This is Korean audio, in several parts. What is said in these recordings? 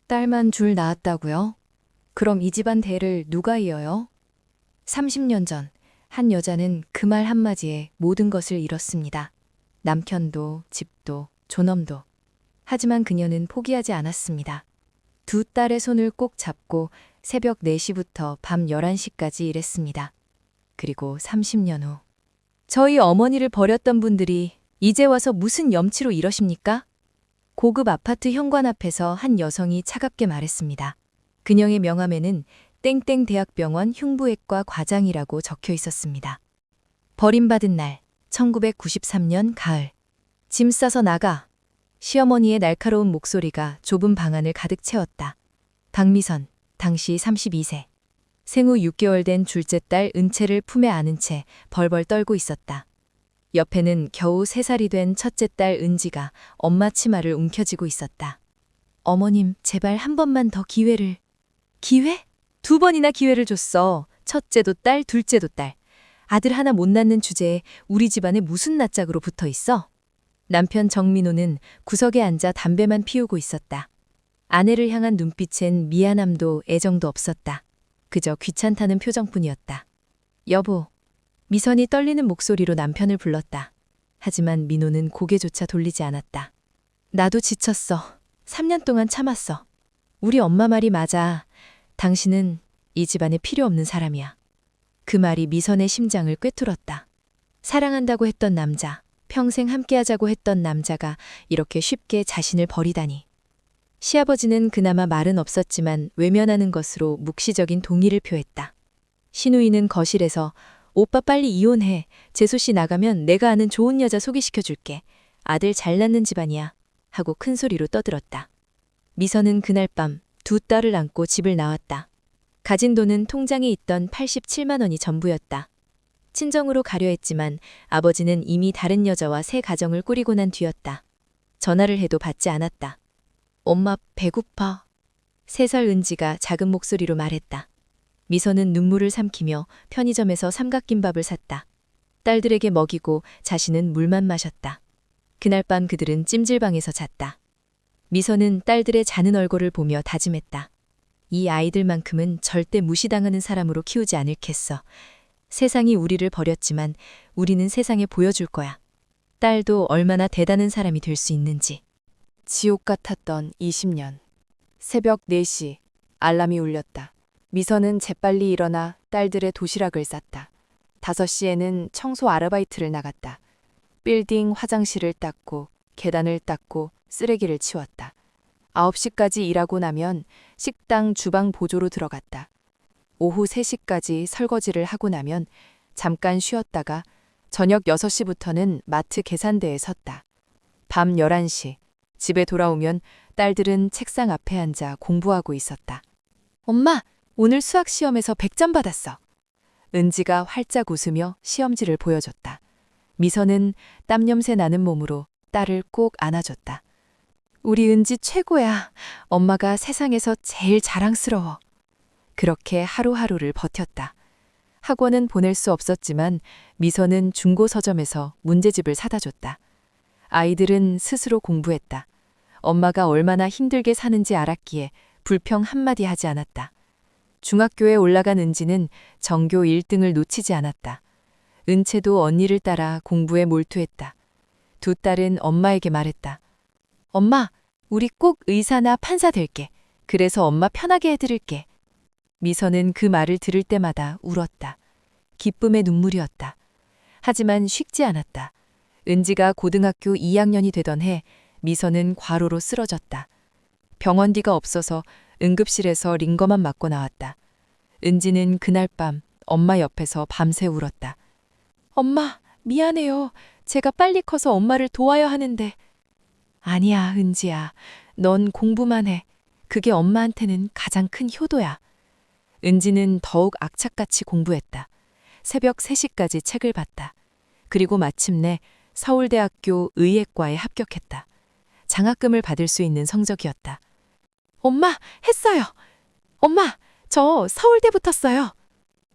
딸만 둘 낳았다고요? 그럼 이 집안 대를 누가 이어요? 30년 전, 한 여자는 그 말 한마디에 모든 것을 잃었습니다. 남편도, 집도, 존엄도. 하지만 그녀는 포기하지 않았습니다. 두 딸의 손을 꼭 잡고 새벽 4시부터 밤 11시까지 일했습니다. 그리고 30년 후. 저희 어머니를 버렸던 분들이 이제 와서 무슨 염치로 이러십니까? 고급 아파트 현관 앞에서 한 여성이 차갑게 말했습니다. 그녀의 명함에는 땡땡 대학병원 흉부외과 과장이라고 적혀 있었습니다. 버림받은 날, 1993년 가을. 짐 싸서 나가. 시어머니의 날카로운 목소리가 좁은 방 안을 가득 채웠다. 박미선, 당시 32세. 생후 6개월 된 둘째 딸 은채를 품에 안은 채 벌벌 떨고 있었다. 옆에는 겨우 3살이 된 첫째 딸 은지가 엄마 치마를 움켜쥐고 있었다. 어머님, 제발 한 번만 더 기회를. 기회? 2번이나 기회를 줬어. 첫째도 딸, 둘째도 딸. 아들 하나 못 낳는 주제에 우리 집안에 무슨 낯짝으로 붙어 있어? 남편 정민호는 구석에 앉아 담배만 피우고 있었다. 아내를 향한 눈빛엔 미안함도 애정도 없었다. 그저 귀찮다는 표정뿐이었다. 여보. 미선이 떨리는 목소리로 남편을 불렀다. 하지만 민호는 고개조차 돌리지 않았다. 나도 지쳤어. 3년 동안 참았어. 우리 엄마 말이 맞아. 당신은 이 집안에 필요 없는 사람이야. 그 말이 미선의 심장을 꿰뚫었다. 사랑한다고 했던 남자, 평생 함께하자고 했던 남자가 이렇게 쉽게 자신을 버리다니. 시아버지는 그나마 말은 없었지만 외면하는 것으로 묵시적인 동의를 표했다. 신우이는 거실에서 오빠 빨리 이혼해. 재수 씨 나가면 내가 아는 좋은 여자 소개시켜줄게. 아들 잘 낳는 집안이야. 하고 큰 소리로 떠들었다. 미선은 그날 밤 두 딸을 안고 집을 나왔다. 가진 돈은 통장에 있던 87만 원이 전부였다. 친정으로 가려 했지만 아버지는 이미 다른 여자와 새 가정을 꾸리고 난 뒤였다. 전화를 해도 받지 않았다. 엄마 배고파. 3살 은지가 작은 목소리로 말했다. 미선은 눈물을 삼키며 편의점에서 삼각김밥을 샀다. 딸들에게 먹이고 자신은 물만 마셨다. 그날 밤 그들은 찜질방에서 잤다. 미선은 딸들의 자는 얼굴을 보며 다짐했다. 이 아이들만큼은 절대 무시당하는 사람으로 키우지 않을겠어. 세상이 우리를 버렸지만 우리는 세상에 보여줄 거야. 딸도 얼마나 대단한 사람이 될 수 있는지. 지옥 같았던 20년. 새벽 4시 알람이 울렸다. 미선은 재빨리 일어나 딸들의 도시락을 쌌다. 5시에는 청소 아르바이트를 나갔다. 빌딩 화장실을 닦고 계단을 닦고 쓰레기를 치웠다. 9시까지 일하고 나면 식당 주방 보조로 들어갔다. 오후 3시까지 설거지를 하고 나면 잠깐 쉬었다가 저녁 6시부터는 마트 계산대에 섰다. 밤 11시 집에 돌아오면 딸들은 책상 앞에 앉아 공부하고 있었다. 엄마, 오늘 수학 시험에서 100점 받았어. 은지가 활짝 웃으며 시험지를 보여줬다. 미선은 땀 냄새 나는 몸으로 딸을 꼭 안아줬다. 우리 은지 최고야. 엄마가 세상에서 제일 자랑스러워. 그렇게 하루하루를 버텼다. 학원은 보낼 수 없었지만 미선은 중고 서점에서 문제집을 사다 줬다. 아이들은 스스로 공부했다. 엄마가 얼마나 힘들게 사는지 알았기에 불평 한마디 하지 않았다. 중학교에 올라간 은지는 전교 1등을 놓치지 않았다. 은채도 언니를 따라 공부에 몰두했다. 두 딸은 엄마에게 말했다. 엄마, 우리 꼭 의사나 판사 될게. 그래서 엄마 편하게 해드릴게. 미선은 그 말을 들을 때마다 울었다. 기쁨의 눈물이었다. 하지만 쉽지 않았다. 은지가 고등학교 2학년이 되던 해 미선은 과로로 쓰러졌다. 병원비가 없어서 응급실에서 링거만 맞고 나왔다. 은지는 그날 밤 엄마 옆에서 밤새 울었다. 엄마, 미안해요. 제가 빨리 커서 엄마를 도와야 하는데. 아니야, 은지야. 넌 공부만 해. 그게 엄마한테는 가장 큰 효도야. 은지는 더욱 악착같이 공부했다. 새벽 3시까지 책을 봤다. 그리고 마침내 서울대학교 의예과에 합격했다. 장학금을 받을 수 있는 성적이었다. 엄마, 했어요. 엄마, 저 서울대 붙었어요.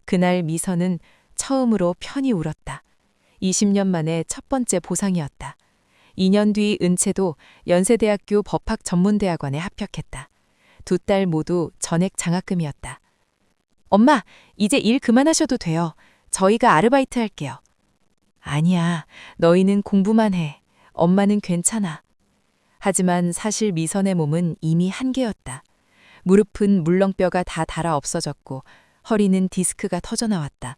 그날 미선은 처음으로 편히 울었다. 20년 만에 첫 번째 보상이었다. 2년 뒤 은채도 연세대학교 법학전문대학원에 합격했다. 두 딸 모두 전액 장학금이었다. 엄마, 이제 일 그만하셔도 돼요. 저희가 아르바이트 할게요. 아니야, 너희는 공부만 해. 엄마는 괜찮아. 하지만 사실 미선의 몸은 이미 한계였다. 무릎은 물렁뼈가 다 닳아 없어졌고 허리는 디스크가 터져 나왔다.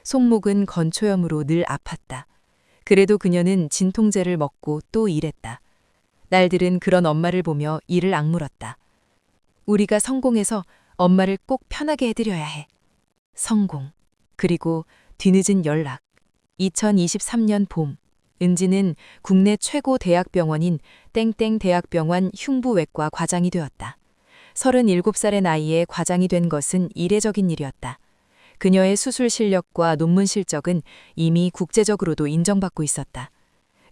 손목은 건초염으로 늘 아팠다. 그래도 그녀는 진통제를 먹고 또 일했다. 날들은 그런 엄마를 보며 이를 악물었다. 우리가 성공해서 엄마를 꼭 편하게 해드려야 해. 성공. 그리고 뒤늦은 연락. 2023년 봄. 은지는 국내 최고 대학병원인 땡땡 대학병원 흉부외과 과장이 되었다. 37살의 나이에 과장이 된 것은 이례적인 일이었다. 그녀의 수술 실력과 논문 실적은 이미 국제적으로도 인정받고 있었다.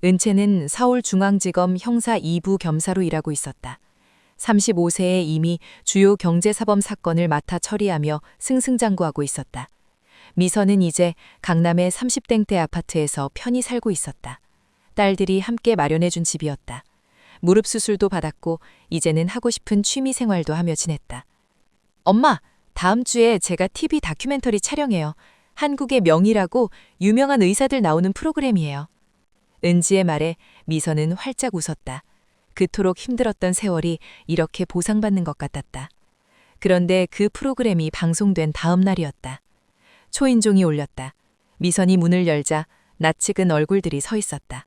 은채는 서울중앙지검 형사 2부 겸사로 일하고 있었다. 35세에 이미 주요 경제사범 사건을 맡아 처리하며 승승장구하고 있었다. 미선은 이제 강남의 30땡대 아파트에서 편히 살고 있었다. 딸들이 함께 마련해준 집이었다. 무릎 수술도 받았고 이제는 하고 싶은 취미 생활도 하며 지냈다. 엄마, 다음 주에 제가 TV 다큐멘터리 촬영해요. 한국의 명의라고 유명한 의사들 나오는 프로그램이에요. 은지의 말에 미선은 활짝 웃었다. 그토록 힘들었던 세월이 이렇게 보상받는 것 같았다. 그런데 그 프로그램이 방송된 다음 날이었다. 초인종이 울렸다. 미선이 문을 열자 낯익은 얼굴들이 서 있었다.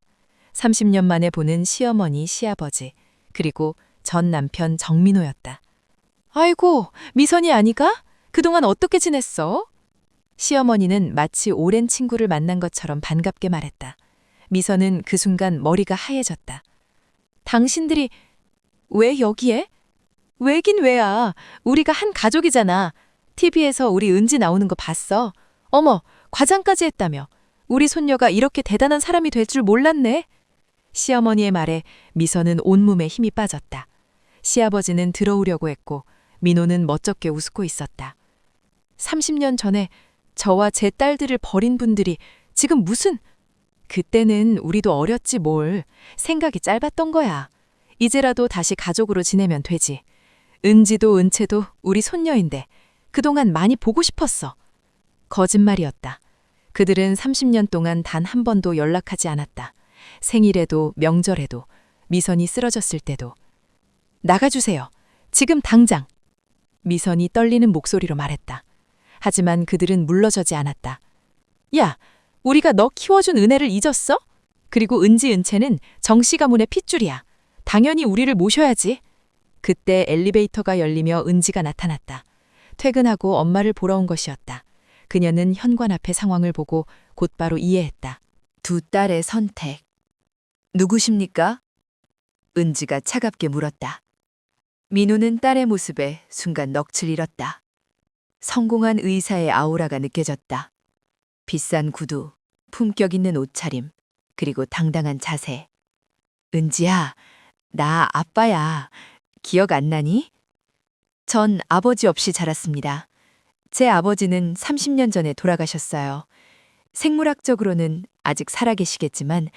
30년 만에 보는 시어머니, 시아버지, 그리고 전 남편 정민호였다. 아이고, 미선이 아니가? 그동안 어떻게 지냈어? 시어머니는 마치 오랜 친구를 만난 것처럼 반갑게 말했다. 미선은 그 순간 머리가 하얘졌다. 당신들이 왜 여기에? 왜긴 왜야. 우리가 한 가족이잖아. TV에서 우리 은지 나오는 거 봤어. 어머, 과장까지 했다며. 우리 손녀가 이렇게 대단한 사람이 될 줄 몰랐네. 시어머니의 말에 미선은 온몸에 힘이 빠졌다. 시아버지는 들어오려고 했고 민호는 멋쩍게 웃고 있었다. 30년 전에 저와 제 딸들을 버린 분들이 지금 무슨... 그때는 우리도 어렸지 뭘. 생각이 짧았던 거야. 이제라도 다시 가족으로 지내면 되지. 은지도 은채도 우리 손녀인데 그동안 많이 보고 싶었어. 거짓말이었다. 그들은 30년 동안 단 한 번도 연락하지 않았다. 생일에도 명절에도 미선이 쓰러졌을 때도. 나가주세요. 지금 당장. 미선이 떨리는 목소리로 말했다. 하지만 그들은 물러서지 않았다. 야, 우리가 너 키워준 은혜를 잊었어? 그리고 은지 은채는 정씨 가문의 핏줄이야. 당연히 우리를 모셔야지. 그때 엘리베이터가 열리며 은지가 나타났다. 퇴근하고 엄마를 보러 온 것이었다. 그녀는 현관 앞의 상황을 보고 곧바로 이해했다. 두 딸의 선택. 누구십니까? 은지가 차갑게 물었다. 민호는 딸의 모습에 순간 넋을 잃었다. 성공한 의사의 아우라가 느껴졌다. 비싼 구두, 품격 있는 옷차림, 그리고 당당한 자세. 은지야, 나 아빠야. 기억 안 나니? 전 아버지 없이 자랐습니다. 제 아버지는 30년 전에 돌아가셨어요. 생물학적으로는 아직 살아계시겠지만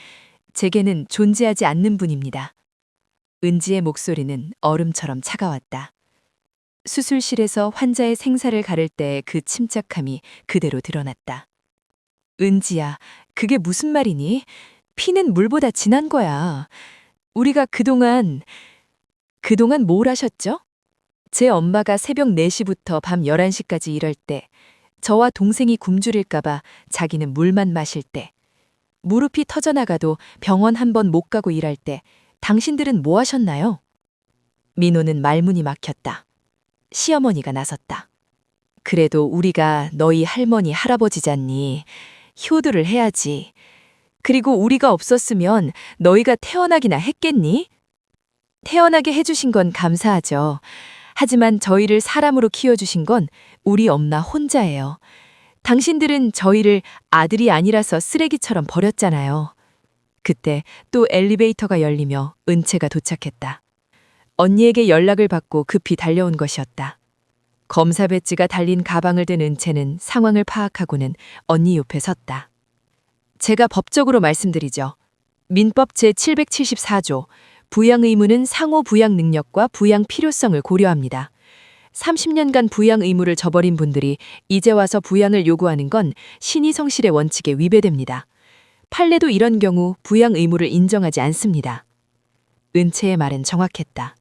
제게는 존재하지 않는 분입니다. 은지의 목소리는 얼음처럼 차가웠다. 수술실에서 환자의 생사를 가를 때의 그 침착함이 그대로 드러났다. 은지야, 그게 무슨 말이니? 피는 물보다 진한 거야. 우리가 그동안 뭘 하셨죠? 제 엄마가 새벽 4시부터 밤 11시까지 일할 때, 저와 동생이 굶주릴까봐 자기는 물만 마실 때, 무릎이 터져나가도 병원 한 번 못 가고 일할 때, 당신들은 뭐 하셨나요? 민호는 말문이 막혔다. 시어머니가 나섰다. 그래도 우리가 너희 할머니, 할아버지잖니. 효도를 해야지. 그리고 우리가 없었으면 너희가 태어나기나 했겠니? 태어나게 해주신 건 감사하죠. 하지만 저희를 사람으로 키워주신 건 우리 엄마 혼자예요. 당신들은 저희를 아들이 아니라서 쓰레기처럼 버렸잖아요. 그때 또 엘리베이터가 열리며 은채가 도착했다. 언니에게 연락을 받고 급히 달려온 것이었다. 검사 배지가 달린 가방을 든 은채는 상황을 파악하고는 언니 옆에 섰다. 제가 법적으로 말씀드리죠. 민법 제774조 부양 의무는 상호 부양 능력과 부양 필요성을 고려합니다. 30년간 부양 의무를 저버린 분들이 이제 와서 부양을 요구하는 건 신의 성실의 원칙에 위배됩니다. 판례도 이런 경우 부양 의무를 인정하지 않습니다. 은채의 말은 정확했다.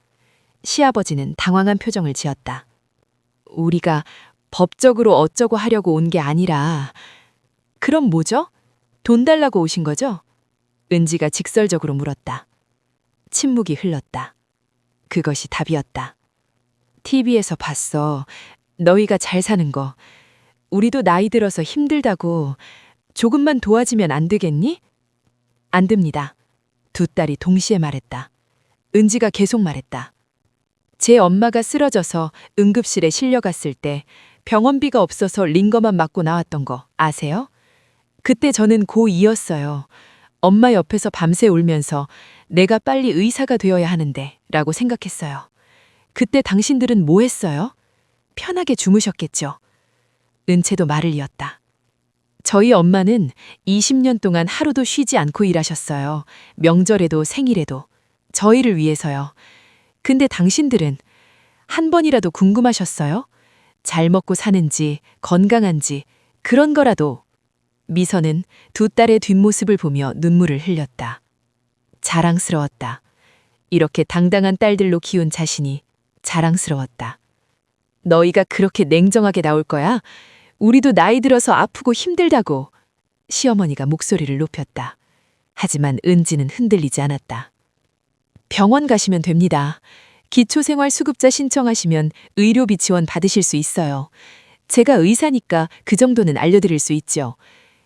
시아버지는 당황한 표정을 지었다. 우리가 법적으로 어쩌고 하려고 온 게 아니라. 그럼 뭐죠? 돈 달라고 오신 거죠? 은지가 직설적으로 물었다. 침묵이 흘렀다. 그것이 답이었다. TV에서 봤어. 너희가 잘 사는 거. 우리도 나이 들어서 힘들다고. 조금만 도와주면 안 되겠니? 안 됩니다. 두 딸이 동시에 말했다. 은지가 계속 말했다. 제 엄마가 쓰러져서 응급실에 실려갔을 때 병원비가 없어서 링거만 맞고 나왔던 거 아세요? 그때 저는 고2였어요. 엄마 옆에서 밤새 울면서 내가 빨리 의사가 되어야 하는데 라고 생각했어요. 그때 당신들은 뭐 했어요? 편하게 주무셨겠죠. 은채도 말을 이었다. 저희 엄마는 20년 동안 하루도 쉬지 않고 일하셨어요. 명절에도 생일에도. 저희를 위해서요. 근데 당신들은 한 번이라도 궁금하셨어요? 잘 먹고 사는지, 건강한지, 그런 거라도. 미선은 두 딸의 뒷모습을 보며 눈물을 흘렸다. 자랑스러웠다. 이렇게 당당한 딸들로 키운 자신이 자랑스러웠다. 너희가 그렇게 냉정하게 나올 거야? 우리도 나이 들어서 아프고 힘들다고. 시어머니가 목소리를 높였다. 하지만 은지는 흔들리지 않았다. 병원 가시면 됩니다. 기초생활수급자 신청하시면 의료비 지원 받으실 수 있어요. 제가 의사니까 그 정도는 알려드릴 수 있죠.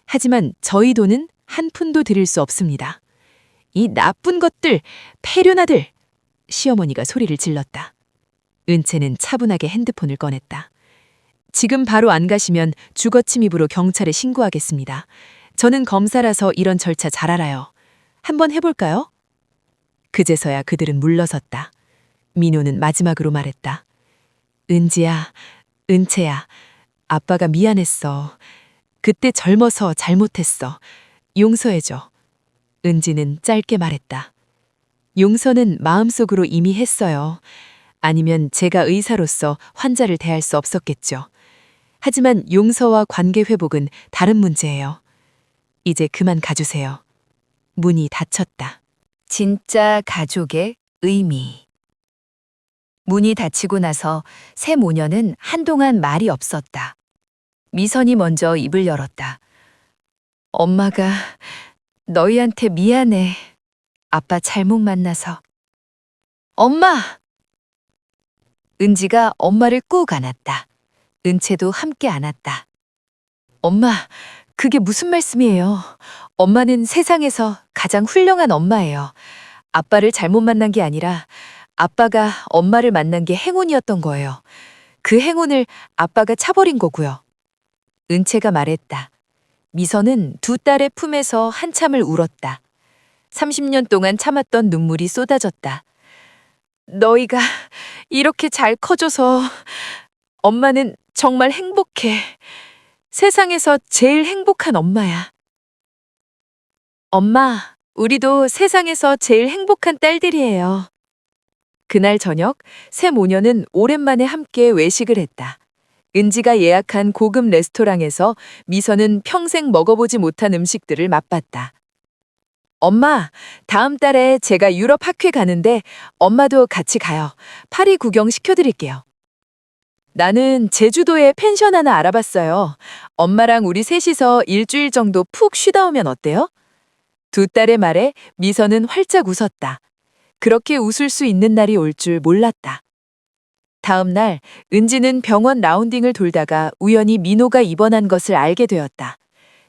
하지만 저희 돈은 한 푼도 드릴 수 없습니다. 이 나쁜 것들, 폐륜아들! 시어머니가 소리를 질렀다. 은채는 차분하게 핸드폰을 꺼냈다. 지금 바로 안 가시면 주거침입으로 경찰에 신고하겠습니다. 저는 검사라서 이런 절차 잘 알아요. 한번 해볼까요? 그제서야 그들은 물러섰다. 민호는 마지막으로 말했다. 은지야, 은채야, 아빠가 미안했어. 그때 젊어서 잘못했어. 용서해줘. 은지는 짧게 말했다. 용서는 마음속으로 이미 했어요. 아니면 제가 의사로서 환자를 대할 수 없었겠죠. 하지만 용서와 관계 회복은 다른 문제예요. 이제 그만 가주세요. 문이 닫혔다. 진짜 가족의 의미. 문이 닫히고 나서 새 모녀는 한동안 말이 없었다. 미선이 먼저 입을 열었다. 엄마가 너희한테 미안해. 아빠 잘못 만나서. 엄마! 은지가 엄마를 꾹 안았다. 은채도 함께 안았다. 엄마, 그게 무슨 말씀이에요? 엄마는 세상에서 가장 훌륭한 엄마예요. 아빠를 잘못 만난 게 아니라 아빠가 엄마를 만난 게 행운이었던 거예요. 그 행운을 아빠가 차버린 거고요. 은채가 말했다. 미선은 두 딸의 품에서 한참을 울었다. 30년 동안 참았던 눈물이 쏟아졌다. 너희가 이렇게 잘 커줘서 엄마는 정말 행복해. 세상에서 제일 행복한 엄마야. 엄마, 우리도 세상에서 제일 행복한 딸들이에요. 그날 저녁, 세 모녀는 오랜만에 함께 외식을 했다. 은지가 예약한 고급 레스토랑에서 미선은 평생 먹어보지 못한 음식들을 맛봤다. 엄마, 다음 달에 제가 유럽 학회 가는데 엄마도 같이 가요. 파리 구경 시켜드릴게요. 나는 제주도에 펜션 하나 알아봤어요. 엄마랑 우리 셋이서 일주일 정도 푹 쉬다 오면 어때요? 두 딸의 말에 미선은 활짝 웃었다. 그렇게 웃을 수 있는 날이 올 줄 몰랐다. 다음 날 은지는 병원 라운딩을 돌다가 우연히 민호가 입원한 것을 알게 되었다.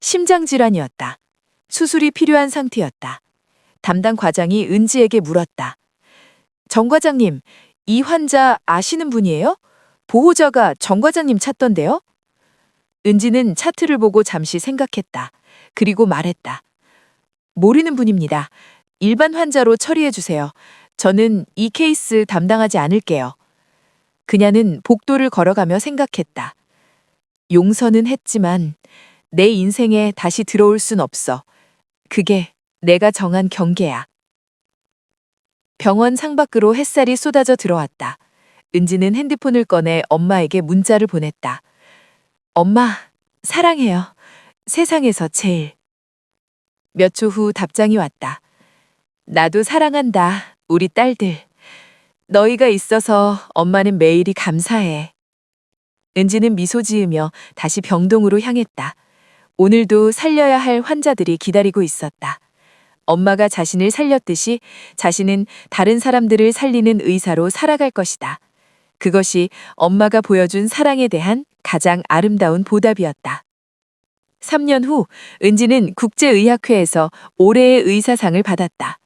심장질환이었다. 수술이 필요한 상태였다. 담당 과장이 은지에게 물었다. 정 과장님, 이 환자 아시는 분이에요? 보호자가 정 과장님 찾던데요? 은지는 차트를 보고 잠시 생각했다. 그리고 말했다. 모르는 분입니다. 일반 환자로 처리해 주세요. 저는 이 케이스 담당하지 않을게요. 그녀는 복도를 걸어가며 생각했다. 용서는 했지만 내 인생에 다시 들어올 순 없어. 그게 내가 정한 경계야. 병원 창밖으로 햇살이 쏟아져 들어왔다. 은지는 핸드폰을 꺼내 엄마에게 문자를 보냈다. 엄마, 사랑해요. 세상에서 제일. 몇 초 후 답장이 왔다. 나도 사랑한다, 우리 딸들. 너희가 있어서 엄마는 매일이 감사해. 은지는 미소 지으며 다시 병동으로 향했다. 오늘도 살려야 할 환자들이 기다리고 있었다. 엄마가 자신을 살렸듯이 자신은 다른 사람들을 살리는 의사로 살아갈 것이다. 그것이 엄마가 보여준 사랑에 대한 가장 아름다운 보답이었다. 3년 후 은지는 국제의학회에서 올해의 의사상을 받았다.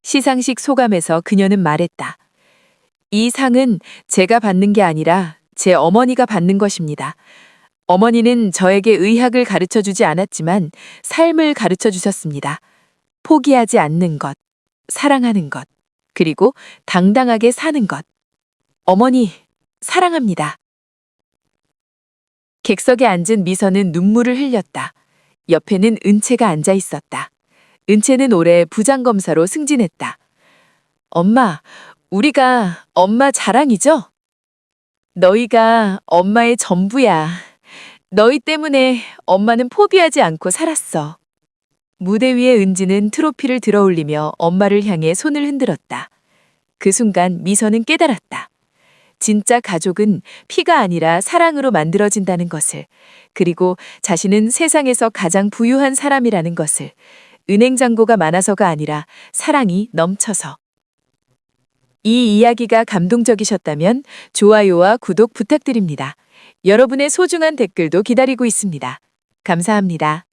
시상식 소감에서 그녀는 말했다. 이 상은 제가 받는 게 아니라 제 어머니가 받는 것입니다. 어머니는 저에게 의학을 가르쳐 주지 않았지만 삶을 가르쳐 주셨습니다. 포기하지 않는 것, 사랑하는 것, 그리고 당당하게 사는 것. 어머니, 사랑합니다. 객석에 앉은 미선은 눈물을 흘렸다. 옆에는 은채가 앉아 있었다. 은채는 올해 부장검사로 승진했다. 엄마, 우리가 엄마 자랑이죠? 너희가 엄마의 전부야. 너희 때문에 엄마는 포기하지 않고 살았어. 무대 위에 은지는 트로피를 들어올리며 엄마를 향해 손을 흔들었다. 그 순간 미선은 깨달았다. 진짜 가족은 피가 아니라 사랑으로 만들어진다는 것을, 그리고 자신은 세상에서 가장 부유한 사람이라는 것을, 은행 잔고가 많아서가 아니라 사랑이 넘쳐서. 이 이야기가 감동적이셨다면 좋아요와 구독 부탁드립니다. 여러분의 소중한 댓글도 기다리고 있습니다. 감사합니다.